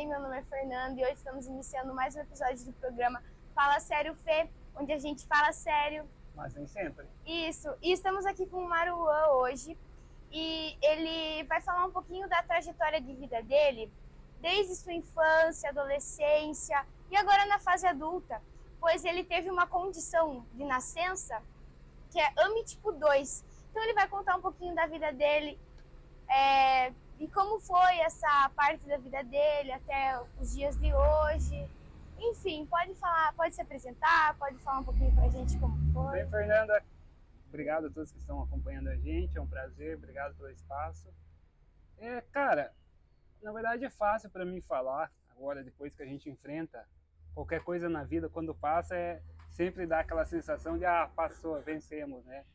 bem? Meu nome é Fernando e hoje estamos iniciando mais um episódio do programa Fala Sério Fê, onde a gente fala sério. Mas nem sempre. Isso, e estamos aqui com o Maruan hoje e ele vai falar um pouquinho da trajetória de vida dele, desde sua infância, adolescência e agora na fase adulta, pois ele teve uma condição de nascença que é AMI tipo 2. Então ele vai contar um pouquinho da vida dele, e como foi essa parte da vida dele até os dias de hoje. Enfim, pode falar, pode se apresentar, pode falar um pouquinho pra gente como foi. Bem, Fernanda, obrigado a todos que estão acompanhando a gente, é um prazer, obrigado pelo espaço. Cara, na verdade é fácil para mim falar, agora depois que a gente enfrenta qualquer coisa na vida, quando passa, sempre dá aquela sensação de, passou, vencemos, né?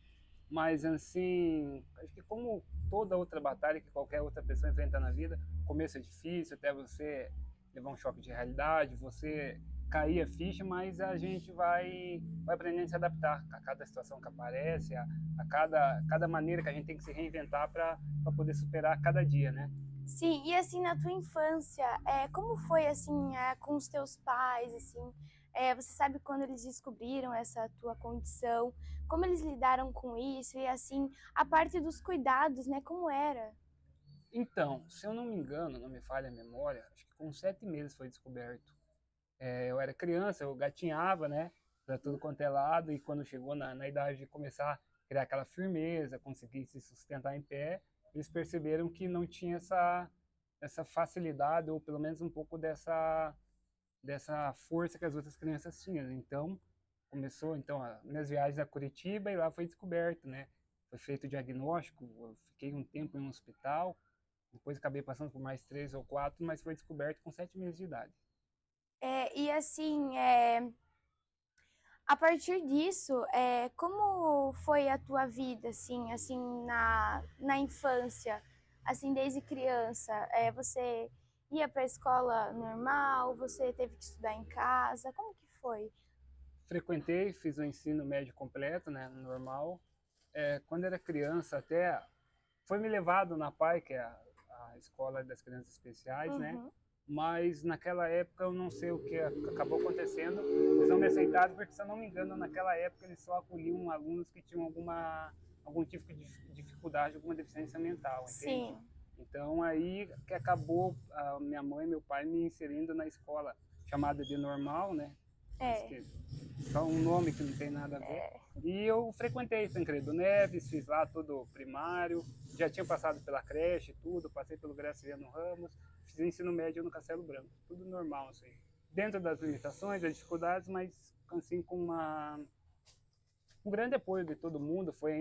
Mas assim, acho que como toda outra batalha que qualquer outra pessoa enfrenta na vida, o começo é difícil, até você levar um choque de realidade, você cair a ficha, mas a gente vai aprendendo a se adaptar a cada situação que aparece, a cada maneira que a gente tem que se reinventar para poder superar cada dia, né? Sim, e assim, na tua infância, como foi assim, com os teus pais, assim, você sabe quando eles descobriram essa tua condição, como eles lidaram com isso, e assim, a parte dos cuidados, né, como era? Então, se eu não me engano, não me falha a memória, acho que com 7 meses foi descoberto. Eu era criança, eu gatinhava, né, para tudo quanto é lado, e quando chegou na idade de começar a criar aquela firmeza, conseguir se sustentar em pé, eles perceberam que não tinha essa facilidade, ou pelo menos um pouco dessa força que as outras crianças tinham. Então, começou então as minhas viagens a Curitiba e lá foi descoberto, né? Foi feito o diagnóstico, eu fiquei um tempo em um hospital, depois acabei passando por mais 3 ou 4, mas foi descoberto com 7 meses de idade. E assim, a partir disso, como foi a tua vida, assim, na infância, assim, desde criança? Você ia para a escola normal? Você teve que estudar em casa? Como que foi? Frequentei, fiz o ensino médio completo, né, normal. Quando era criança, até foi me levado na PAI, que é a Escola das Crianças Especiais, né? Uhum. Mas naquela época eu não sei o que acabou acontecendo, eles não me aceitaram porque, se eu não me engano, naquela época eles só acolhiam alunos que tinham algum tipo de dificuldade, alguma deficiência mental, entende? Sim. Então aí que acabou a minha mãe e meu pai me inserindo na escola chamada de normal, né? Acho É. que só um nome que não tem nada a ver. E eu frequentei Tancredo Neves, fiz lá todo o primário, já tinha passado pela creche, tudo, passei pelo Graciliano Ramos, fiz ensino médio no Castelo Branco, tudo normal, assim. Dentro das limitações, das dificuldades, mas assim com um grande apoio de todo mundo. Foi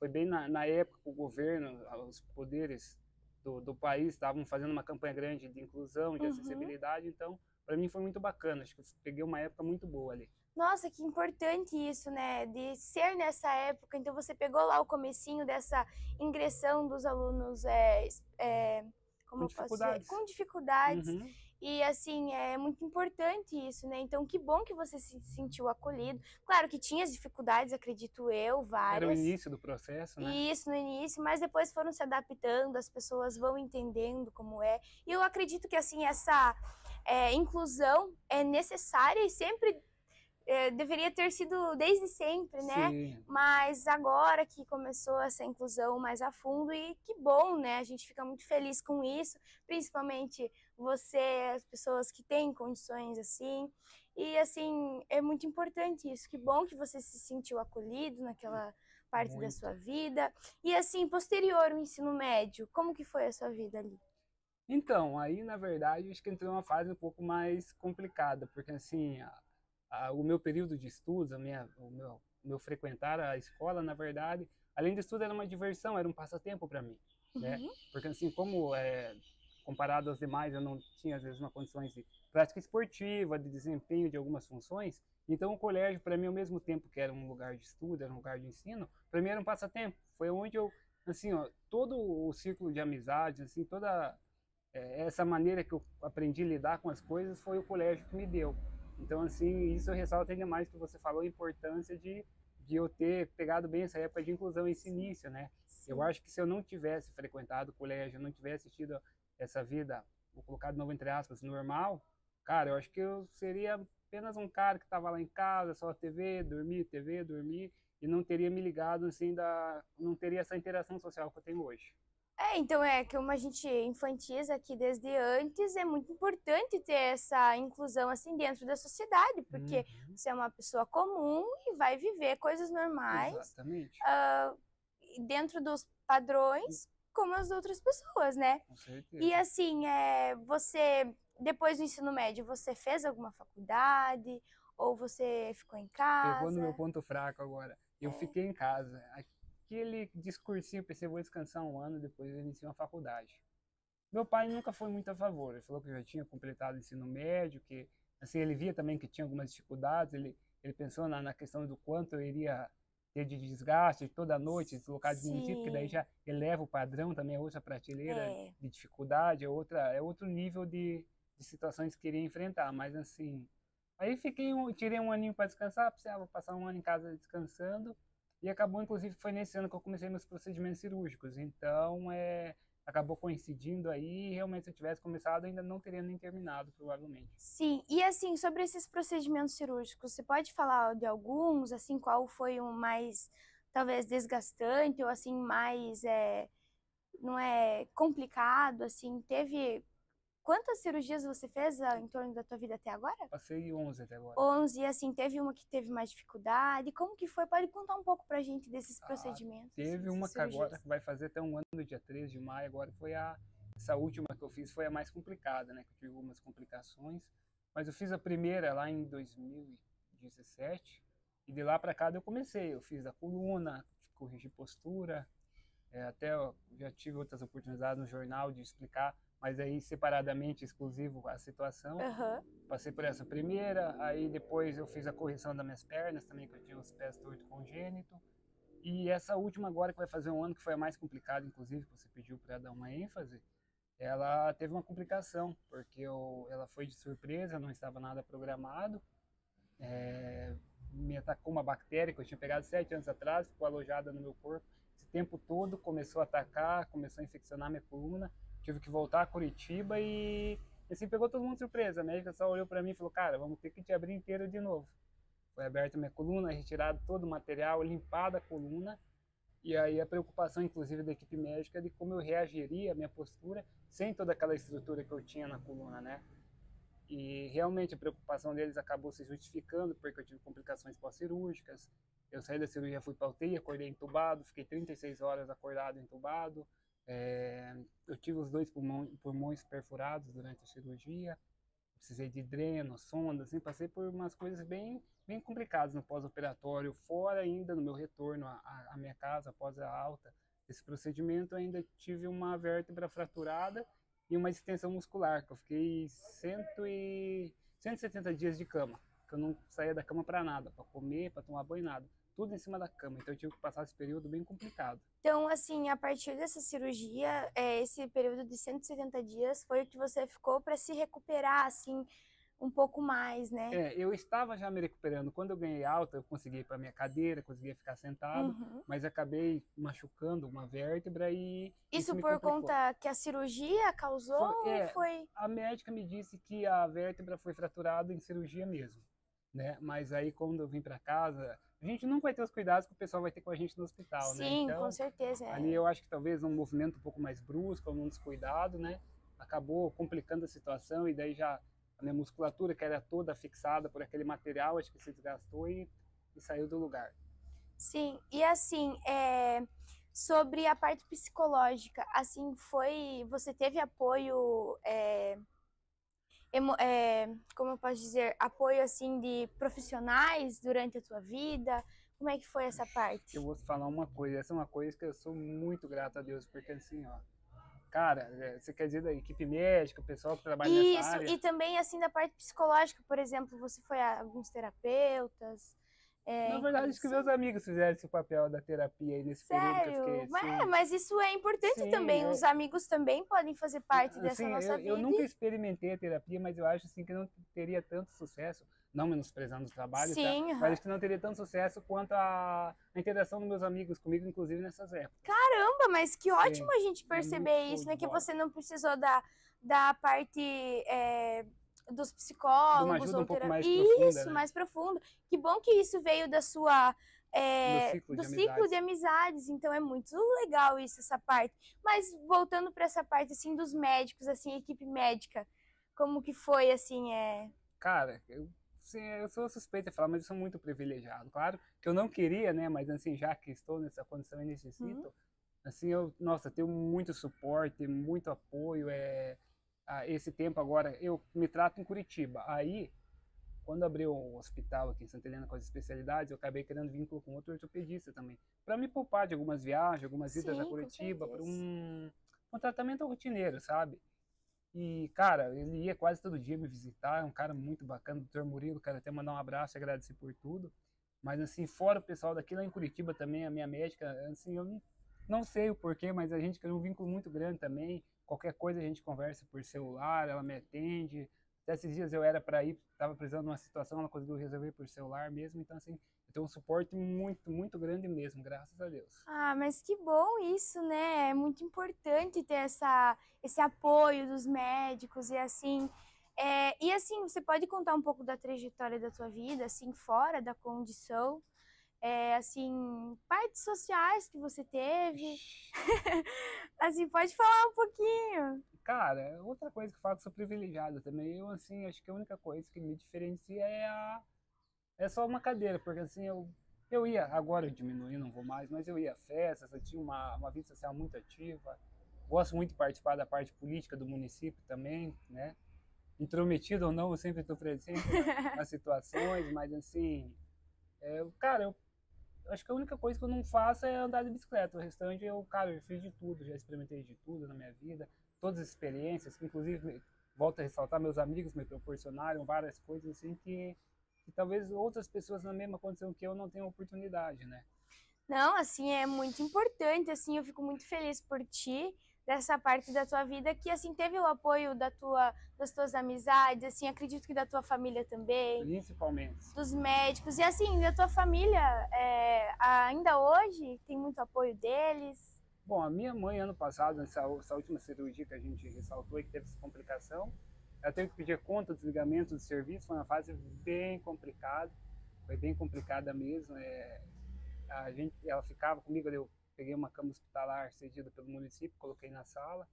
bem na época que o governo, os poderes do país estavam fazendo uma campanha grande de inclusão, de Uhum. acessibilidade, então para mim foi muito bacana, acho que eu peguei uma época muito boa ali. Nossa, que importante isso, né? De ser nessa época. Então você pegou lá o comecinho dessa ingressão dos alunos, como Com eu posso dizer, dificuldades. com dificuldades. Uhum. E assim, é muito importante isso, né? Então que bom que você se sentiu acolhido. Claro que tinha as dificuldades, acredito eu, Era o várias. início do processo, né? E isso no início, mas depois foram se adaptando, as pessoas vão entendendo como é. E eu acredito que assim, essa inclusão é necessária e sempre deveria ter sido desde sempre, né? Sim, Mas agora que começou essa inclusão mais a fundo, e que bom, né? A gente fica muito feliz com isso, principalmente você, as pessoas que têm condições assim. E assim, é muito importante isso. Que bom que você se sentiu acolhido naquela parte da muito. sua vida. E assim, posterior ao ensino médio, como que foi a sua vida ali? Então, aí na verdade acho que entrei numa fase um pouco mais complicada, porque assim, o meu período de estudos, o meu frequentar a escola, na verdade, além de estudo, era uma diversão, era um passatempo para mim, né? Uhum. Porque assim, como comparado aos demais, eu não tinha às vezes uma condições de prática esportiva, de desempenho de algumas funções. Então, o colégio, para mim, ao mesmo tempo que era um lugar de estudo, era um lugar de ensino, para mim era um passatempo. Foi onde eu, assim, ó, todo o círculo de amizades, assim, toda essa maneira que eu aprendi a lidar com as coisas foi o colégio que me deu. Então, assim, isso eu ressalto ainda mais que você falou, a importância de eu ter pegado bem essa época de inclusão, esse início, né? Eu Sim. acho que se eu não tivesse frequentado o colégio, não tivesse tido essa vida vou colocar de novo entre aspas, normal, cara, eu acho que eu seria apenas um cara que estava lá em casa, só TV, dormir, e não teria me ligado assim não teria essa interação social que eu tenho hoje. Então como a gente enfatiza aqui desde antes, é muito importante ter essa inclusão assim dentro da sociedade, porque você é uma pessoa comum e vai viver coisas normais. Exatamente. Dentro dos padrões como as outras pessoas, né? Com certeza. E assim, você, depois do ensino médio, você fez alguma faculdade? Ou você ficou em casa? Pegou no meu ponto fraco agora. Eu fiquei em casa. Aquele discursinho, pensei, vou descansar um ano, depois eu iniciei uma faculdade. Meu pai nunca foi muito a favor. Ele falou que eu já tinha completado o ensino médio, que assim, ele via também que tinha algumas dificuldades. Ele pensou na questão do quanto eu iria ter de desgaste toda noite, deslocar de município, que daí já eleva o padrão, também é outra prateleira de dificuldade, é outro nível de situações que queria enfrentar. Mas assim, aí tirei um aninho para descansar, precisava passar um ano em casa descansando, e acabou, inclusive, foi nesse ano que eu comecei meus procedimentos cirúrgicos. Então, acabou coincidindo aí, e realmente se eu tivesse começado, ainda não teria nem terminado, provavelmente. Sim, e assim, sobre esses procedimentos cirúrgicos, você pode falar de alguns, assim, qual foi o mais, talvez, desgastante, ou assim, mais, não é, complicado, assim, teve... Quantas cirurgias você fez em torno da tua vida até agora? Passei 11 até agora. 11, e assim, teve uma que teve mais dificuldade. Como que foi? Pode contar um pouco pra gente desses procedimentos? Teve uma que agora vai fazer até um ano, no dia 13 de maio, agora foi essa última que eu fiz foi a mais complicada, né? Que eu tive algumas complicações. Mas eu fiz a primeira lá em 2017, e de lá para cá eu comecei. Eu fiz a coluna, corrigi postura, até eu já tive outras oportunidades no jornal de explicar, mas aí separadamente, exclusivo a situação. Passei por essa primeira, aí depois eu fiz a correção das minhas pernas também, que eu tinha os pés tortos congênito. E essa última agora, que vai fazer um ano, que foi a mais complicada, inclusive, que você pediu para dar uma ênfase, ela teve uma complicação, porque ela foi de surpresa, não estava nada programado. Me atacou uma bactéria que eu tinha pegado 7 anos atrás, ficou alojada no meu corpo. Esse tempo todo começou a atacar, começou a infeccionar minha coluna. Tive que voltar a Curitiba e assim pegou todo mundo de surpresa. A médica só olhou para mim e falou: cara, vamos ter que te abrir inteiro de novo. Foi aberta minha coluna, retirado todo o material, limpada a coluna. E aí a preocupação, inclusive, da equipe médica de como eu reagiria, a minha postura, sem toda aquela estrutura que eu tinha na coluna, né? E realmente a preocupação deles acabou se justificando, porque eu tive complicações pós-cirúrgicas. Eu saí da cirurgia, fui para UTI, acordei entubado, fiquei 36 horas acordado entubado. Eu tive os 2 pulmões perfurados durante a cirurgia, precisei de dreno, sonda, assim, passei por umas coisas bem complicadas no pós-operatório, fora ainda no meu retorno à minha casa após a alta desse procedimento, eu ainda tive uma vértebra fraturada e uma extensão muscular, que eu fiquei 170 dias de cama, que eu não saía da cama para nada, para comer, para tomar banho, nada. Tudo em cima da cama, então eu tive que passar esse período bem complicado. Então, assim, a partir dessa cirurgia, esse período de 170 dias foi o que você ficou para se recuperar, assim, um pouco mais, né? Eu estava já me recuperando. Quando eu ganhei alta, eu consegui ir para minha cadeira, conseguia ficar sentado, mas acabei machucando uma vértebra e isso por conta que a cirurgia causou? Foi? A médica me disse que a vértebra foi fraturada em cirurgia mesmo, né? Mas aí quando eu vim para casa, a gente não vai ter os cuidados que o pessoal vai ter com a gente no hospital, né? Sim, então, com certeza. Ali eu acho que talvez um movimento um pouco mais brusco, um descuidado, né? Acabou complicando a situação e daí já a minha musculatura, que era toda fixada por aquele material, acho que se desgastou e saiu do lugar. Sim, e assim, sobre a parte psicológica, assim, você teve apoio, como eu posso dizer, apoio, assim, de profissionais durante a tua vida? Como é que foi essa parte? Eu vou te falar uma coisa, essa é uma coisa que eu sou muito grato a Deus, porque assim, ó, cara, você quer dizer da equipe médica, o pessoal que trabalha nessa área? Isso, e também, assim, da parte psicológica, por exemplo, você foi a alguns terapeutas? Na verdade, acho que meus amigos fizeram esse papel da terapia aí nesse período que eu fiquei assim. Mas isso é importante também, os amigos também podem fazer parte dessa nossa vida. Eu nunca experimentei a terapia, mas eu acho assim que não teria tanto sucesso, não menosprezando o trabalho, sim, tá? Mas acho que não teria tanto sucesso quanto a interação dos meus amigos comigo, inclusive nessas épocas. Caramba, mas que ótimo a gente perceber isso, né? Que você não precisou da parte dos De uma psicólogos ajuda ou um pouco mais isso, profunda, né? mais profundo. Que bom que isso veio da sua Do ciclo do de ciclo de amizades. amizades, então é muito legal isso, essa parte. Mas voltando para essa parte assim dos médicos, assim, equipe médica, como que foi assim, Cara, sim, eu sou suspeito de falar, mas eu sou muito privilegiado. Claro que eu não queria, né? Mas assim, já que estou nessa condição e Uhum. necessito, assim, nossa, tenho muito suporte, muito apoio. Esse tempo agora, eu me trato em Curitiba. Aí, quando abriu o hospital aqui em Santa Helena com as especialidades, eu acabei criando vínculo com outro ortopedista também, para me poupar de algumas viagens, algumas idas a Sim, com Curitiba, para certeza. um tratamento rotineiro, sabe? E, cara, ele ia quase todo dia me visitar, é um cara muito bacana, o doutor Murilo, quero até mandar um abraço e agradecer por tudo. Mas, assim, fora o pessoal daqui lá em Curitiba também, a minha médica, assim, eu não sei o porquê, mas a gente criou um vínculo muito grande também. Qualquer coisa a gente conversa por celular, ela me atende. Até esses dias eu era para ir, estava precisando de uma situação, ela conseguiu resolver por celular mesmo. Então, assim, eu tenho um suporte muito, muito grande mesmo, graças a Deus. Ah, mas que bom isso, né? É muito importante ter esse apoio dos médicos e assim. E assim, você pode contar um pouco da trajetória da tua vida, assim, fora da condição, assim, partes sociais que você teve. Assim, pode falar um pouquinho. Cara, outra coisa que eu falo que sou privilegiado também, eu assim, acho que a única coisa que me diferencia é só uma cadeira, porque assim, eu ia, agora eu diminui, não vou mais, mas eu ia a festas, eu tinha uma vida social muito ativa, gosto muito de participar da parte política do município também, né? Intrometido ou não, eu sempre estou presente nas situações, mas assim, cara, eu acho que a única coisa que eu não faço é andar de bicicleta. O restante, cara, eu fiz de tudo, já experimentei de tudo na minha vida, todas as experiências, que inclusive, volto a ressaltar, meus amigos me proporcionaram várias coisas assim que talvez outras pessoas na mesma condição que eu não tenham oportunidade, né? Não, assim, é muito importante, assim, eu fico muito feliz por ti, dessa parte da tua vida, que, assim, teve o apoio das tuas amizades, assim, acredito que da tua família também, Principalmente. dos médicos, e, assim, da tua família, ainda hoje, tem muito apoio deles? Bom, a minha mãe, ano passado, essa última cirurgia que a gente ressaltou e que teve essa complicação, ela teve que pedir conta dos ligamentos do serviço, foi uma fase bem complicada, foi bem complicada mesmo. Ela ficava comigo, eu peguei uma cama hospitalar cedida pelo município, coloquei na sala,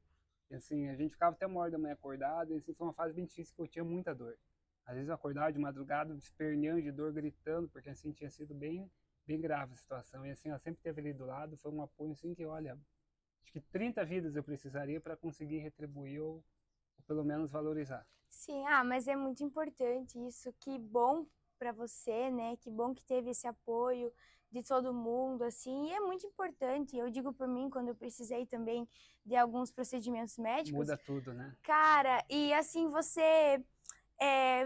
e assim, a gente ficava até 1 hora da manhã acordado, e assim, foi uma fase bem difícil, que eu tinha muita dor. Às vezes eu acordava de madrugada, esperneando de dor, gritando, porque assim, tinha sido bem, bem grave a situação, e assim, ela sempre esteve ali do lado, foi um apoio assim que, olha, acho que 30 vidas eu precisaria para conseguir retribuir ou pelo menos valorizar. Sim, mas é muito importante isso, que bom para você, né? Que bom que teve esse apoio de todo mundo, assim, e é muito importante. Eu digo por mim, quando eu precisei também de alguns procedimentos médicos, Muda tudo, né? cara, e assim, você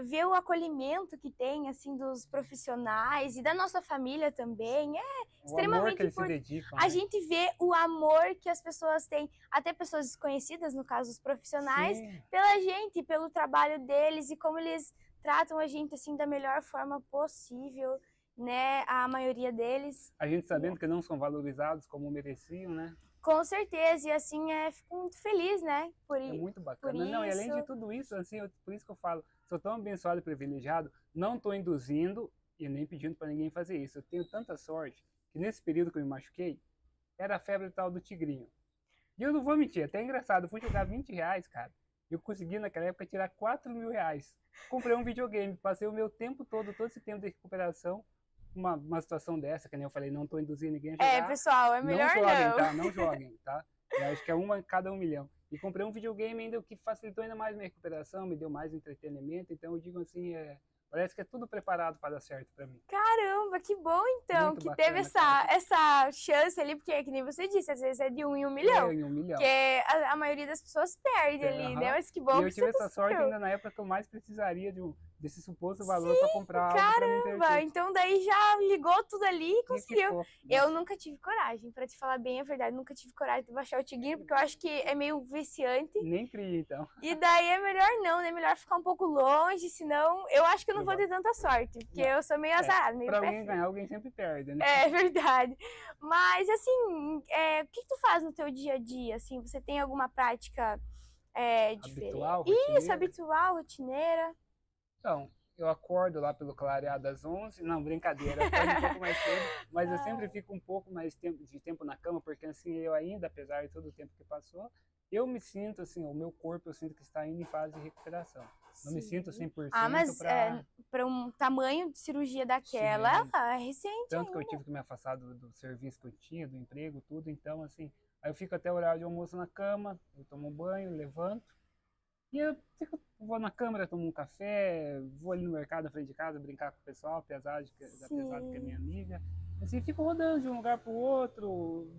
ver o acolhimento que tem, assim, dos profissionais e da nossa família também, é O amor que extremamente eles se importante. dedicam, A né? gente vê o amor que as pessoas têm, até pessoas desconhecidas, no caso os profissionais, Sim, pela gente, pelo trabalho deles e como eles tratam a gente, assim, da melhor forma possível, né, a maioria deles. a gente sabendo que não são valorizados como mereciam, né? Com certeza, e assim, fico muito feliz, né, É muito por bacana. Não, e além isso. de tudo isso, assim, por isso que eu falo, sou tão abençoado e privilegiado, não estou induzindo e nem pedindo para ninguém fazer isso. Eu tenho tanta sorte que nesse período que eu me machuquei, era a febre tal do tigrinho. E eu não vou mentir, até é engraçado, eu fui jogar R$ 20, cara. Eu consegui naquela época tirar R$ 4.000. Comprei um videogame, passei o meu tempo todo esse tempo de recuperação, uma situação dessa, que nem eu falei, não estou induzindo ninguém a jogar. Pessoal, é Não melhor joguem, não. tá? Não joguem, tá? Eu acho que é uma em cada 1 milhão. E comprei um videogame ainda, o que facilitou ainda mais minha recuperação, me deu mais entretenimento. Então eu digo assim, parece que é tudo preparado para dar certo para mim. Caramba, que bom então, Muito que teve bacana, cara. essa chance ali, porque que nem você disse, às vezes é de 1 em 1 milhão, Em 1 milhão. porque a maioria das pessoas perde ali, né? Mas que E bom eu que você tive essa sorte conseguiu. ainda na época que eu mais precisaria desse suposto valor para Sim, comprar algo para me caramba, entreter. então daí já ligou tudo ali e E conseguiu. ficou. Eu nunca tive coragem, pra te falar bem a verdade, nunca tive coragem de baixar o Tigrinho, porque eu acho que é meio viciante. Nem cria, então. E daí é melhor não, né? Melhor ficar um pouco longe, senão eu acho que eu não vou ter tanta sorte, porque Não. eu sou meio azarada, meio Para pé alguém frio. ganhar, alguém sempre perde, né? É verdade. Mas assim, o que tu faz no teu dia a dia? Assim, você tem alguma prática Habitual, Isso, rotineira. habitual, rotineira. Então, eu acordo lá pelo clareado às 11. Não, brincadeira, eu acordo um pouco mais cedo, mas eu sempre fico um pouco mais de tempo na cama, porque assim, eu ainda, apesar de todo o tempo que passou, eu me sinto assim, o meu corpo eu sinto que está indo em fase de recuperação. Não me sinto 100% Mas para... para um tamanho de cirurgia daquela, Sim. ela é recente Tanto que eu ainda. tive que me afastar do serviço que eu tinha, do emprego, tudo. Então, assim, aí eu fico até o horário de almoço na cama, eu tomo um banho, levanto. E eu vou na câmara, tomo um café, vou ali no mercado na frente de casa brincar com o pessoal, apesar de que é minha amiga. Assim, fico rodando de um lugar para o outro,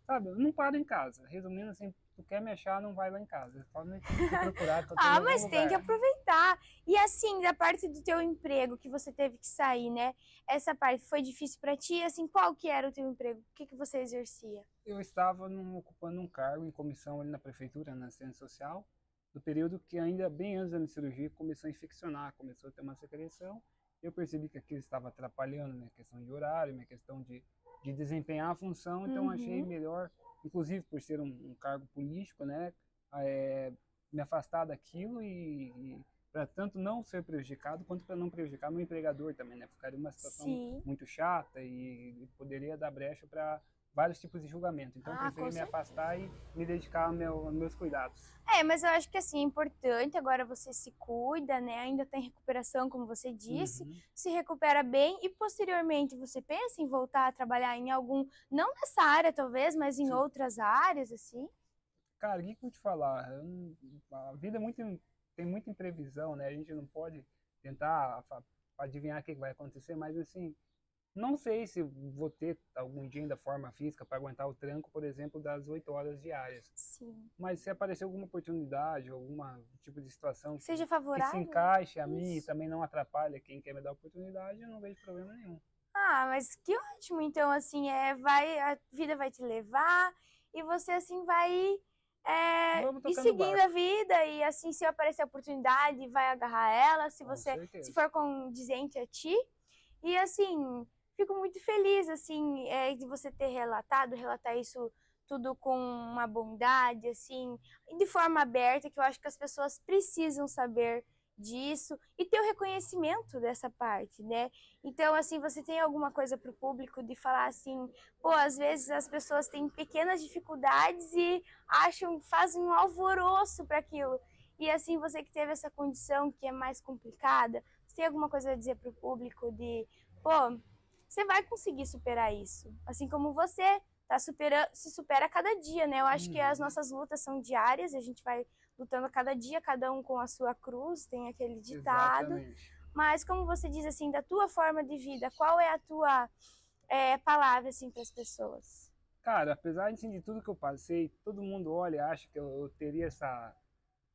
sabe? Eu não paro em casa. Resumindo, assim, tu quer me achar, não vai lá em casa. Só me procurar que eu tô em algum Mas tem que lugar. aproveitar. E assim, da parte do teu emprego que você teve que sair, né? Essa parte foi difícil para ti? Assim, qual que era o teu emprego? O que você exercia? Eu estava ocupando um cargo em comissão ali na prefeitura, na assistência social, do período que ainda bem antes da minha cirurgia começou a infeccionar, começou a ter uma secreção. Eu percebi que aquilo estava atrapalhando minha questão de horário, minha questão de desempenhar a função, então achei melhor, inclusive por ser um cargo político, né, me afastar daquilo e para tanto não ser prejudicado quanto para não prejudicar meu empregador também, né? Ficaria uma situação muito chata e poderia dar brecha para vários tipos de julgamento. Então, preferi me afastar e me dedicar aos meus cuidados. Mas eu acho que assim, é importante, agora você se cuida, né? Ainda tem recuperação, como você disse, se recupera bem e posteriormente você pensa em voltar a trabalhar em algum, não nessa área talvez, mas em outras áreas, assim? Cara, o que eu vou te falar? A vida tem muita imprevisão, né? A gente não pode tentar adivinhar o que vai acontecer, mas assim, não sei se vou ter algum dia ainda forma física para aguentar o tranco, por exemplo, das 8 horas diárias. Sim. Mas se aparecer alguma oportunidade, algum tipo de situação que Seja favorável, se encaixe a mim e também não atrapalhe quem quer me dar oportunidade, eu não vejo problema nenhum. Mas que ótimo. Então, assim, a vida vai te levar e você, assim, vai ir seguindo a vida. E, assim, se aparecer a oportunidade, vai agarrar ela, se for condizente a ti. E, assim, fico muito feliz, assim, de você ter relatar isso tudo com uma bondade, assim, de forma aberta, que eu acho que as pessoas precisam saber disso e ter o reconhecimento dessa parte, né? Então, assim, você tem alguma coisa para o público de falar assim, pô, às vezes as pessoas têm pequenas dificuldades e fazem um alvoroço para aquilo. E assim, você que teve essa condição que é mais complicada, você tem alguma coisa a dizer para o público de, pô, você vai conseguir superar isso. Assim como você se supera a cada dia, né? Eu acho que as nossas lutas são diárias, a gente vai lutando a cada dia, cada um com a sua cruz, tem aquele ditado. Exatamente. Mas como você diz assim, da tua forma de vida, qual é a tua palavra assim para as pessoas? Cara, apesar de tudo que eu passei, todo mundo olha e acha que eu teria essa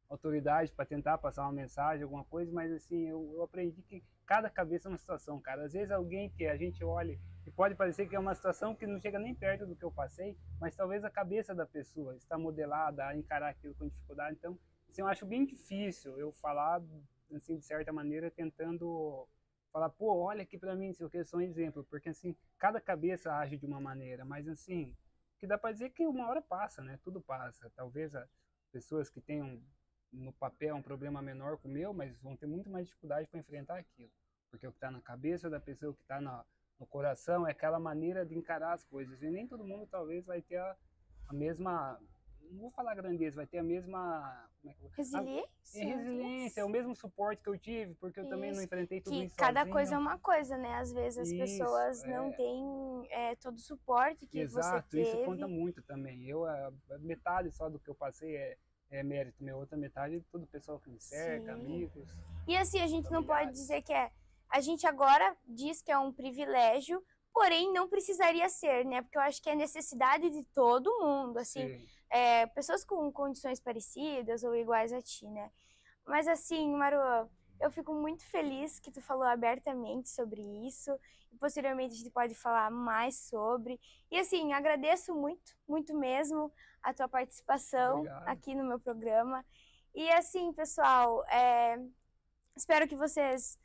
autoridade para tentar passar uma mensagem, alguma coisa, mas assim, eu aprendi que cada cabeça é uma situação, cara. Às vezes alguém que a gente olha e pode parecer que é uma situação que não chega nem perto do que eu passei, mas talvez a cabeça da pessoa está modelada a encarar aquilo com dificuldade. Então, assim, eu acho bem difícil eu falar, assim, de certa maneira, tentando falar, pô, olha aqui para mim, se eu quero só um exemplo, porque assim, cada cabeça age de uma maneira, mas assim, que dá para dizer que uma hora passa, né? Tudo passa. Talvez as pessoas que tenham no papel um problema menor que o meu, mas vão ter muito mais dificuldade para enfrentar aquilo. Porque o que está na cabeça da pessoa, o que está no coração, é aquela maneira de encarar as coisas. E nem todo mundo talvez vai ter a mesma, não vou falar grandeza, vai ter a mesma... Resiliência, o mesmo suporte que eu tive, porque eu também não enfrentei tudo isso cada sozinho. coisa é uma coisa, né? Às vezes as pessoas não têm todo o suporte que você teve. Isso conta muito também. Metade só do que eu passei é mérito meu, outra metade é todo o pessoal que me cerca, amigos. E assim, a gente não pode dizer que a gente agora diz que é um privilégio, porém não precisaria ser, né? Porque eu acho que é necessidade de todo mundo, assim, pessoas com condições parecidas ou iguais a ti, né? Mas assim, Maru, eu fico muito feliz que tu falou abertamente sobre isso e posteriormente a gente pode falar mais sobre. E assim, agradeço muito, muito mesmo a tua participação aqui no meu programa. E assim, pessoal, espero que vocês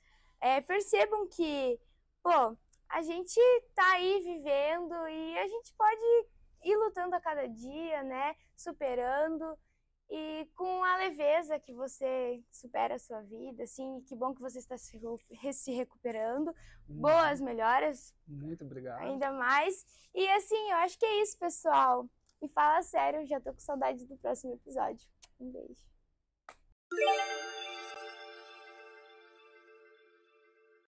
percebam que, pô, a gente tá aí vivendo e a gente pode ir lutando a cada dia, né? Superando. e com a leveza que você supera a sua vida, assim, que bom que você está se recuperando. Boas melhoras. Muito obrigado. Ainda mais. E assim, eu acho que é isso, pessoal. E fala sério, já tô com saudade do próximo episódio. Um beijo.